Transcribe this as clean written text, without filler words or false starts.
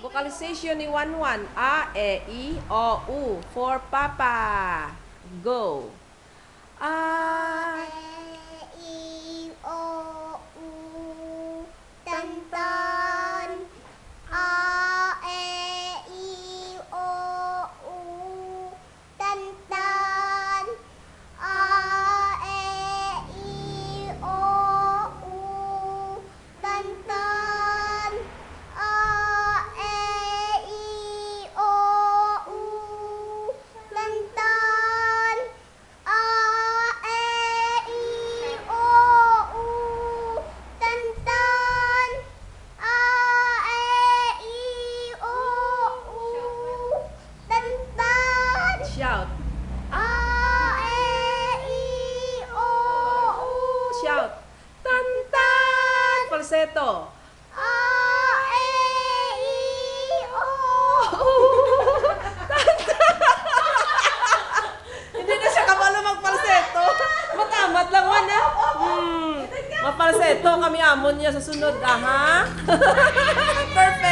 Vocalization ni Wanwan. A, E, I, O, U. For Papa. Go. A, E, I, O, U, tan tan. A, E, I, O, U, tan tan. A, E, I, O, U, tan tan. A, E, I, O, U, tan tan. A, E, I, O, U, tan tan. A, E, I, O, U, tan tan. shout. A, E, I, O, U. Shout. Tan tan. Falsetto. A, E, I, O, Hindi na siya kabalo magpalseto. Matamat lang man eh. Mapalseto kami amon niya sa sunod, aha. Perfect.